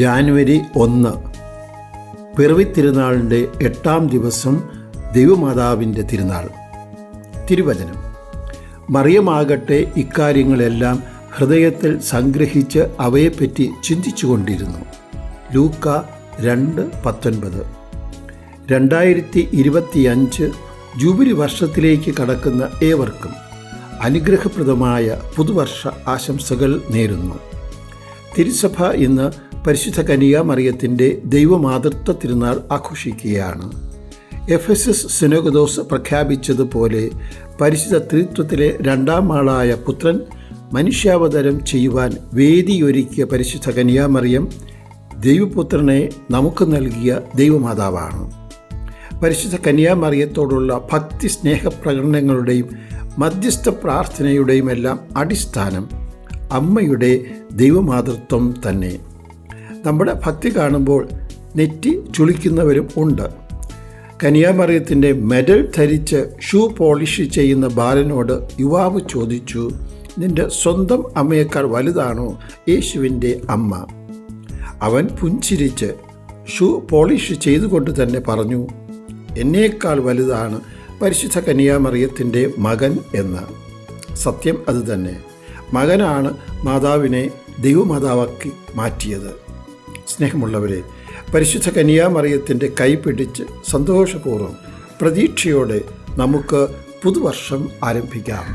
ജാനുവരി 1 പിറവി തിരുനാളിൻ്റെ 8-ാം ദിവസം ദൈവമാതാവിൻ്റെ തിരുനാൾ. തിരുവചനം: മറിയമാകട്ടെ ഇക്കാര്യങ്ങളെല്ലാം ഹൃദയത്തിൽ സംഗ്രഹിച്ച് അവയെപ്പറ്റി ചിന്തിച്ചുകൊണ്ടിരുന്നു. ലൂക്ക 2:19. 2025 ജൂബിലി വർഷത്തിലേക്ക് കടക്കുന്ന ഏവർക്കും അനുഗ്രഹപ്രദമായ പുതുവർഷ ആശംസകൾ നേരുന്നു. തിരുസഭ ഇന്ന് പരിശുദ്ധ കന്യാമറിയത്തിൻ്റെ ദൈവമാതൃത്വ തിരുനാൾ ആഘോഷിക്കുകയാണ്. എഫെസസ് സിനോഗദോസ് പ്രഖ്യാപിച്ചതുപോലെ പരിശുദ്ധ ത്രിത്വത്തിലെ 2-ാം ആളായ പുത്രൻ മനുഷ്യാവതാരം ചെയ്യുവാൻ വേദിയൊരുക്കിയ പരിശുദ്ധ കന്യാമറിയം ദൈവപുത്രനെ നമുക്ക് നൽകിയ ദൈവമാതാവാണ്. പരിശുദ്ധ കന്യാമറിയത്തോടുള്ള ഭക്തി സ്നേഹപ്രകടനങ്ങളുടെയും മധ്യസ്ഥ പ്രാർത്ഥനയുടെയും എല്ലാം അടിസ്ഥാനം അമ്മയുടെ ദൈവമാതൃത്വം തന്നെ. നമ്മുടെ ഭക്തി കാണുമ്പോൾ നെറ്റി ചുളിക്കുന്നവരും ഉണ്ട്. കന്യാമറിയത്തിൻ്റെ മെഡൽ ധരിച്ച് ഷൂ പോളിഷ് ചെയ്യുന്ന ബാലനോട് യുവാവ് ചോദിച്ചു, നിന്റെ സ്വന്തം അമ്മയേക്കാൾ വലുതാണോ യേശുവിൻ്റെ അമ്മ? അവൻ പുഞ്ചിരിച്ച് ഷൂ പോളിഷ് ചെയ്തുകൊണ്ട് തന്നെ പറഞ്ഞു, എന്നേക്കാൾ വലുതാണ് പരിശുദ്ധ കന്യാമറിയത്തിൻ്റെ മകൻ എന്ന്. സത്യം അതുതന്നെ. മകനാണ് മാതാവിനെ ദൈവമാതാവാക്കി മാറ്റിയത്. സ്നേഹമുള്ളവരെ, പരിശുദ്ധ കന്യാമറിയത്തിൻ്റെ കൈ പിടിച്ച് സന്തോഷപൂർവ്വം പ്രതീക്ഷയോടെ നമുക്ക് പുതുവർഷം ആരംഭിക്കാം.